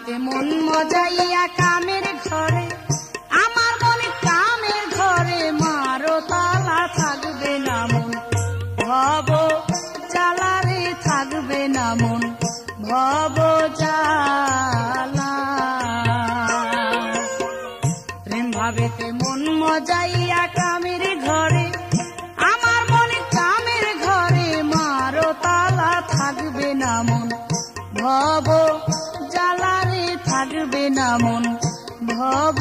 ভাবেতে মন মজাইয়া কামের ঘরে, আমার মনে কামের ঘরে মারো তালা, থাকবে না মন ভব জ্বালারে, থাকবে না মন ভব জ্বালা। প্রেম ভাবেতে মন মজাইয়া কামের ঘরে, আমার মনে কামের ঘরে মারো তালা, থাকবে না মন ভব জ্বালারে, থাকবে না মন ভব